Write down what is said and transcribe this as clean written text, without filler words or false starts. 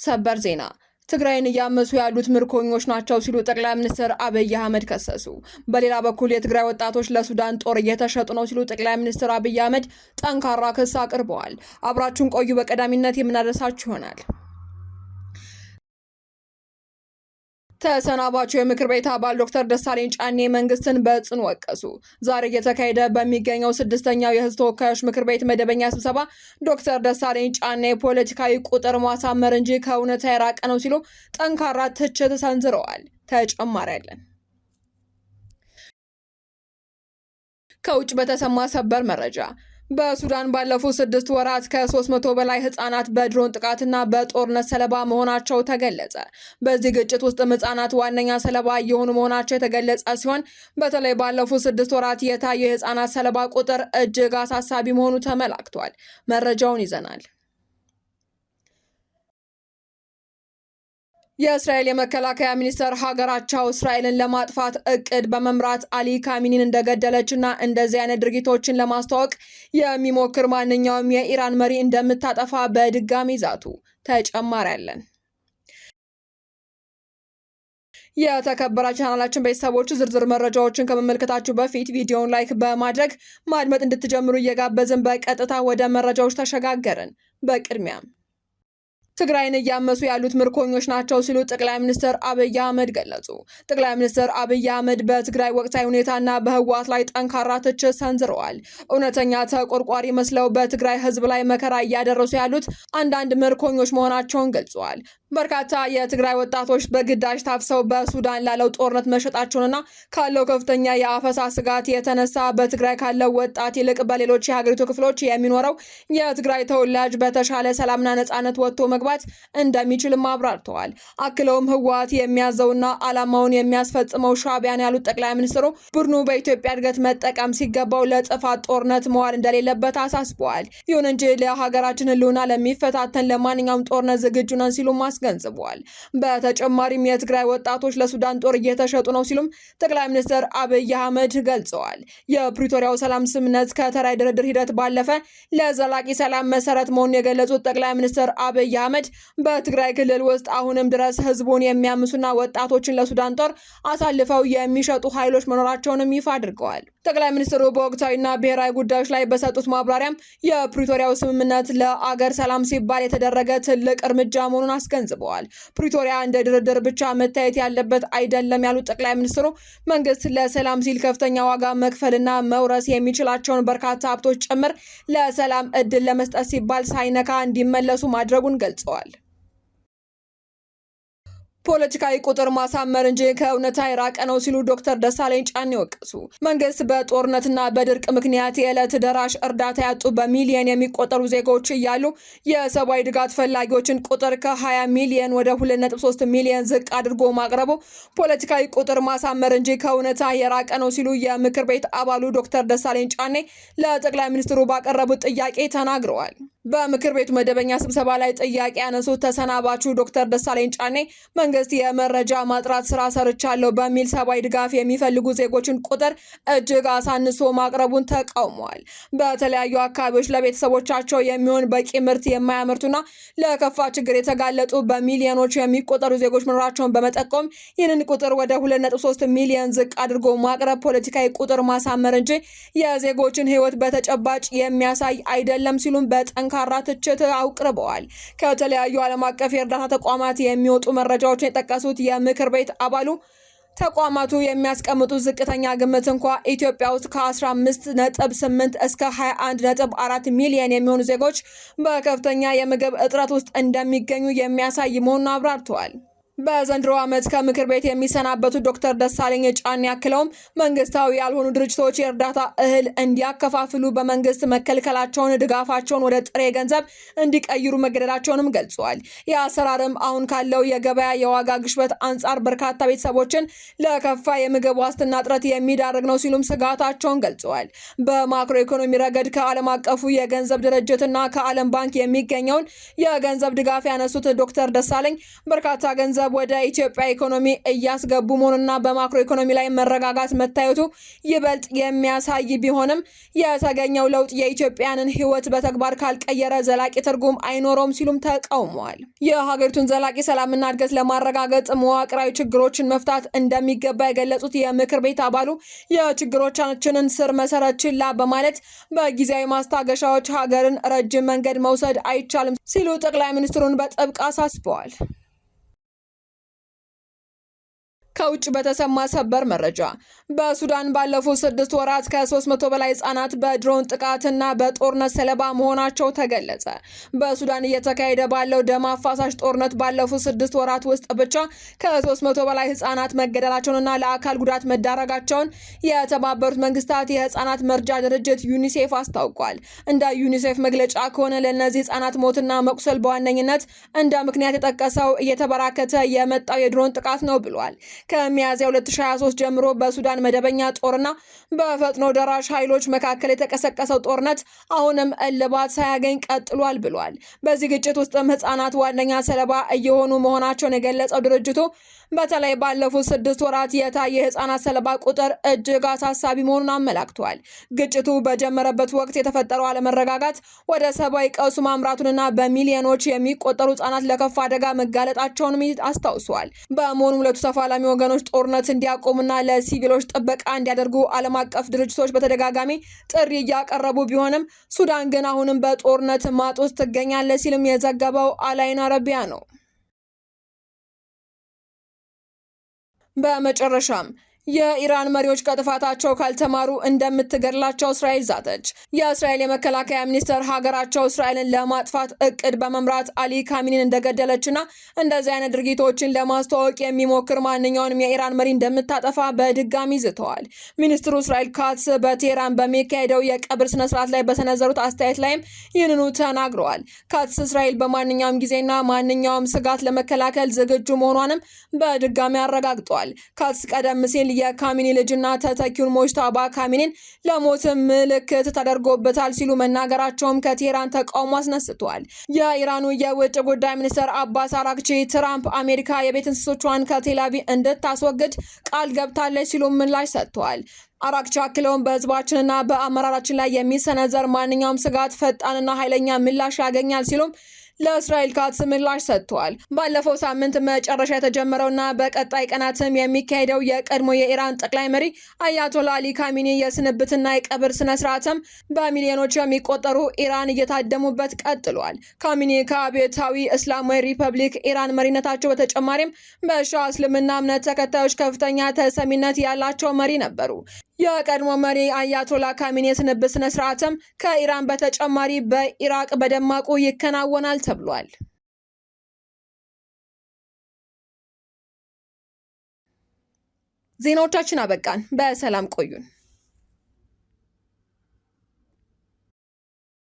ሰበር ዜና ትግራይን እያመሱ ያሉት ምርኮኞች ናቸው ሲሉ ጠቅላይ ሚኒስትር አብይ አህመድ ከሰሱ። በሌላ በኩል የትግራይ ወጣቶች ለሱዳን ጦር እየተሸጡ ነው ሲሉ ጠቅላይ ሚኒስትር አብይ አህመድ ጠንካራ ክስ አቅርበዋል። አብራችሁን ቆዩ። በቀዳሚነት የምናደርሳችሁ ይሆናል። ተሰናባቹ የምክር ቤት አባል ዶክተር ደሳለኝ ጫኔ መንግስትን በጽኑ ወቀሱ። ዛሬ እየተካሄደ በሚገኘው ስድስተኛው የህዝብ ተወካዮች ምክር ቤት መደበኛ ስብሰባ ዶክተር ደሳለኝ ጫኔ ፖለቲካዊ ቁጥር ማሳመር እንጂ ከእውነታ የራቀ ነው ሲሉ ጠንካራ ትችት ሰንዝረዋል። ተጨማሪ ያለን ከውጭ በተሰማ ሰበር መረጃ በሱዳን ባለፉት 6 ወራት ከ300 በላይ ህጻናት በድሮን ጥቃትና በጦርነት ሰለባ መሆናቸው ተገለጸ። በዚህ ግጭት ውስጥ ህጻናት ዋነኛ ሰለባ የሆኑ መሆናቸው የተገለጸ ሲሆን በተለይ ባለፉት 6 ወራት የታየው የህጻናት ሰለባ ቁጥር እጅግ አሳሳቢ መሆኑ ተመላክቷል። መረጃውን ይዘናል። የእስራኤል የመከላከያ ሚኒስቴር ሀገራቸው እስራኤልን ለማጥፋት እቅድ በመምራት አሊ ካሚኒን እንደገደለችና እንደዚህ አይነት ድርጊቶችን ለማስተዋወቅ የሚሞክር ማንኛውም የኢራን መሪ እንደምታጠፋ በድጋሚ ዛቱ። ተጨማሪ ያለን የተከበራችሁ ቻናላችን ቤተሰቦች ዝርዝር መረጃዎችን ከመመልከታችሁ በፊት ቪዲዮውን ላይክ በማድረግ ማድመጥ እንድትጀምሩ እየጋበዝን በቀጥታ ወደ መረጃዎች ተሸጋገርን። በቅድሚያም ትግራይን እያመሱ ያሉት ምርኮኞች ናቸው ሲሉ ጠቅላይ ሚኒስትር አብይ አህመድ ገለጹ። ጠቅላይ ሚኒስትር አብይ አህመድ በትግራይ ወቅታዊ ሁኔታና በህወሓት ላይ ጠንካራ ትችት ሰንዝረዋል። እውነተኛ ተቆርቋሪ መስለው በትግራይ ህዝብ ላይ መከራ እያደረሱ ያሉት አንዳንድ ምርኮኞች መሆናቸውን ገልጸዋል። በርካታ የትግራይ ወጣቶች በግዳጅ ታፍሰው በሱዳን ላለው ጦርነት መሸጣቸውንና ካለው ከፍተኛ የአፈሳ ስጋት የተነሳ በትግራይ ካለው ወጣት ይልቅ በሌሎች የሀገሪቱ ክፍሎች የሚኖረው የትግራይ ተወላጅ በተሻለ ሰላምና ነጻነት ወጥቶ መግባት እንደሚችልም አብራርተዋል። አክለውም ህወሓት የሚያዘውና ዓላማውን የሚያስፈጽመው ሻዕቢያን ያሉት ጠቅላይ ሚኒስትሩ ቡድኑ በኢትዮጵያ እድገት መጠቀም ሲገባው ለጥፋት ጦርነት መዋል እንደሌለበት አሳስበዋል። ይሁን እንጂ ለሀገራችን ህልውና ለሚፈታተን ለማንኛውም ጦርነት ዝግጁ ነን ሲሉ ገንዝበዋል። በተጨማሪም የትግራይ ወጣቶች ለሱዳን ጦር እየተሸጡ ነው ሲሉም ጠቅላይ ሚኒስትር አብይ አህመድ ገልጸዋል። የፕሪቶሪያው ሰላም ስምምነት ከተራይ ድርድር ሂደት ባለፈ ለዘላቂ ሰላም መሰረት መሆኑን የገለጹት ጠቅላይ ሚኒስትር አብይ አህመድ በትግራይ ክልል ውስጥ አሁንም ድረስ ህዝቡን የሚያምሱና ወጣቶችን ለሱዳን ጦር አሳልፈው የሚሸጡ ኃይሎች መኖራቸውንም ይፋ አድርገዋል። ጠቅላይ ሚኒስትሩ በወቅታዊና ብሔራዊ ጉዳዮች ላይ በሰጡት ማብራሪያም የፕሪቶሪያው ስምምነት ለአገር ሰላም ሲባል የተደረገ ትልቅ እርምጃ መሆኑን አስገንዝበዋል። ፕሪቶሪያ እንደ ድርድር ብቻ መታየት ያለበት አይደለም ያሉት ጠቅላይ ሚኒስትሩ መንግስት ለሰላም ሲል ከፍተኛ ዋጋ መክፈልና መውረስ የሚችላቸውን በርካታ ሀብቶች ጭምር ለሰላም እድል ለመስጠት ሲባል ሳይነካ እንዲመለሱ ማድረጉን ገልጸዋል። ፖለቲካዊ ቁጥር ማሳመር እንጂ ከእውነታ የራቀ ነው ሲሉ ዶክተር ደሳለኝ ጫኔ ወቀሱ። መንግስት በጦርነትና በድርቅ ምክንያት የዕለት ደራሽ እርዳታ ያጡ በሚሊዮን የሚቆጠሩ ዜጎች እያሉ የሰብአዊ ድጋፍ ፈላጊዎችን ቁጥር ከ20 ሚሊዮን ወደ 2.3 ሚሊዮን ዝቅ አድርጎ ማቅረቡ ፖለቲካዊ ቁጥር ማሳመር እንጂ ከእውነታ የራቀ ነው ሲሉ የምክር ቤት አባሉ ዶክተር ደሳለኝ ጫኔ ለጠቅላይ ሚኒስትሩ ባቀረቡት ጥያቄ ተናግረዋል። በምክር ቤቱ መደበኛ ስብሰባ ላይ ጥያቄ ያነሱት ተሰናባቹ ዶክተር ደሳለኝ ጫኔ መንግስት የመረጃ ማጥራት ስራ ሰርቻለሁ በሚል ሰብአዊ ድጋፍ የሚፈልጉ ዜጎችን ቁጥር እጅግ አሳንሶ ማቅረቡን ተቃውመዋል። በተለያዩ አካባቢዎች ለቤተሰቦቻቸው የሚሆን በቂ ምርት የማያመርቱና ለከፋ ችግር የተጋለጡ በሚሊዮኖች የሚቆጠሩ ዜጎች መኖራቸውን በመጠቆም ይህንን ቁጥር ወደ 2.3 ሚሊዮን ዝቅ አድርጎ ማቅረብ ፖለቲካዊ ቁጥር ማሳመር እንጂ የዜጎችን ህይወት በተጨባጭ የሚያሳይ አይደለም ሲሉም በጠንካራ ትችት አቅርበዋል። ከተለያዩ ዓለም አቀፍ የእርዳታ ተቋማት የሚወጡ መረጃዎችን የጠቀሱት የምክር ቤት አባሉ ተቋማቱ የሚያስቀምጡት ዝቅተኛ ግምት እንኳ ኢትዮጵያ ውስጥ ከ15.8 እስከ 21.4 ሚሊዮን የሚሆኑ ዜጎች በከፍተኛ የምግብ እጥረት ውስጥ እንደሚገኙ የሚያሳይ መሆኑን አብራርተዋል። በዘንድሮ ዓመት ከምክር ቤት የሚሰናበቱ ዶክተር ደሳለኝ ጫኔ አክለውም መንግስታዊ ያልሆኑ ድርጅቶች የእርዳታ እህል እንዲያከፋፍሉ በመንግስት መከልከላቸውን ድጋፋቸውን ወደ ጥሬ ገንዘብ እንዲቀይሩ መገደዳቸውንም ገልጸዋል። የአሰራርም አሁን ካለው የገበያ የዋጋ ግሽበት አንጻር በርካታ ቤተሰቦችን ለከፋ የምግብ ዋስትና እጥረት የሚዳርግ ነው ሲሉም ስጋታቸውን ገልጸዋል። በማክሮ ኢኮኖሚ ረገድ ከዓለም አቀፉ የገንዘብ ድርጅትና ከዓለም ባንክ የሚገኘውን የገንዘብ ድጋፍ ያነሱት ዶክተር ደሳለኝ በርካታ ገንዘብ ገንዘብ ወደ ኢትዮጵያ ኢኮኖሚ እያስገቡ መሆኑና በማክሮ ኢኮኖሚ ላይ መረጋጋት መታየቱ ይበልጥ የሚያሳይ ቢሆንም የተገኘው ለውጥ የኢትዮጵያንን ሕይወት በተግባር ካልቀየረ ዘላቂ ትርጉም አይኖረውም ሲሉም ተቃውመዋል። የሀገሪቱን ዘላቂ ሰላምና እድገት ለማረጋገጥ መዋቅራዊ ችግሮችን መፍታት እንደሚገባ የገለጹት የምክር ቤት አባሉ የችግሮቻችንን ስር መሰረት ችላ በማለት በጊዜያዊ ማስታገሻዎች ሀገርን ረጅም መንገድ መውሰድ አይቻልም ሲሉ ጠቅላይ ሚኒስትሩን በጥብቅ አሳስበዋል። ከውጭ በተሰማ ሰበር መረጃ በሱዳን ባለፉት 6 ወራት ከ300 በላይ ህጻናት በድሮን ጥቃትና በጦርነት ሰለባ መሆናቸው ተገለጸ። በሱዳን እየተካሄደ ባለው ደም አፋሳሽ ጦርነት ባለፉት 6 ወራት ውስጥ ብቻ ከ300 በላይ ህጻናት መገደላቸውንና ለአካል ጉዳት መዳረጋቸውን የተባበሩት መንግስታት የህጻናት መርጃ ድርጅት ዩኒሴፍ አስታውቋል። እንደ ዩኒሴፍ መግለጫ ከሆነ ለእነዚህ ህጻናት ሞትና መቁሰል በዋነኝነት እንደ ምክንያት የጠቀሰው እየተበራከተ የመጣው የድሮን ጥቃት ነው ብሏል። ከሚያዝያ 2023 ጀምሮ በሱዳን መደበኛ ጦርና በፈጥኖ ደራሽ ኃይሎች መካከል የተቀሰቀሰው ጦርነት አሁንም እልባት ሳያገኝ ቀጥሏል ብሏል። በዚህ ግጭት ውስጥም ህጻናት ዋነኛ ሰለባ እየሆኑ መሆናቸውን የገለጸው ድርጅቱ በተለይ ባለፉት 6 ወራት የታየ የህጻናት ሰለባ ቁጥር እጅግ አሳሳቢ መሆኑን አመላክቷል። ግጭቱ በጀመረበት ወቅት የተፈጠረው አለመረጋጋት ወደ ሰብአዊ ቀውስ ማምራቱንና በሚሊዮኖች የሚቆጠሩ ህጻናት ለከፋ አደጋ መጋለጣቸውንም አስታውሷል። በመሆኑም ሁለቱ ተፋላሚ ወገኖች ጦርነት እንዲያቆሙና ለሲቪሎች ጥበቃ እንዲያደርጉ ዓለም አቀፍ ድርጅቶች በተደጋጋሚ ጥሪ እያቀረቡ ቢሆንም ሱዳን ግን አሁንም በጦርነት ማጥ ውስጥ ትገኛለች ሲልም የዘገበው አላይን አረቢያ ነው። በመጨረሻም የኢራን መሪዎች ከጥፋታቸው ካልተማሩ እንደምትገድላቸው እስራኤል ዛተች። የእስራኤል የመከላከያ ሚኒስትር ሀገራቸው እስራኤልን ለማጥፋት እቅድ በመምራት አሊ ካሚኒን እንደገደለችና እንደዚህ አይነት ድርጊቶችን ለማስተዋወቅ የሚሞክር ማንኛውንም የኢራን መሪ እንደምታጠፋ በድጋሚ ዝተዋል። ሚኒስትሩ እስራኤል ካትስ በቴህራን በሚካሄደው የቀብር ስነስርዓት ላይ በሰነዘሩት አስተያየት ላይም ይህንኑ ተናግረዋል። ካትስ እስራኤል በማንኛውም ጊዜና ማንኛውም ስጋት ለመከላከል ዝግጁ መሆኗንም በድጋሚ አረጋግጠዋል። ካትስ ቀደም ሲል የካሚኒ ልጅና ተተኪውን ሞጅታባ ካሚኒን ለሞት ምልክት ተደርጎበታል ሲሉ መናገራቸውም ከቴህራን ተቃውሞ አስነስተዋል። የኢራኑ የውጭ ጉዳይ ሚኒስትር አባስ አራግቺ ትራምፕ አሜሪካ የቤት እንስሶቿን ከቴልአቪቭ እንድታስወግድ ቃል ገብታለች ሲሉ ምላሽ ሰጥተዋል። አራግቺ አክለውም በህዝባችንና በአመራራችን ላይ የሚሰነዘር ማንኛውም ስጋት ፈጣንና ኃይለኛ ምላሽ ያገኛል ሲሉም ለእስራኤል ካትስ ምላሽ ሰጥተዋል። ባለፈው ሳምንት መጨረሻ የተጀመረውና በቀጣይ ቀናትም የሚካሄደው የቀድሞ የኢራን ጠቅላይ መሪ አያቶላ አሊ ካሚኒ የስንብትና የቀብር ስነስርዓትም በሚሊዮኖች የሚቆጠሩ ኢራን እየታደሙበት ቀጥሏል። ካሚኒ ከአብዮታዊ እስላማዊ ሪፐብሊክ ኢራን መሪነታቸው በተጨማሪም በሺዓ እስልምና እምነት ተከታዮች ከፍተኛ ተሰሚነት ያላቸው መሪ ነበሩ። የቀድሞ መሪ አያቶላ ካሚኒ የስንብት ስነ ስርዓትም ከኢራን በተጨማሪ በኢራቅ በደማቁ ይከናወናል ተብሏል። ዜናዎቻችን አበቃን። በሰላም ቆዩን።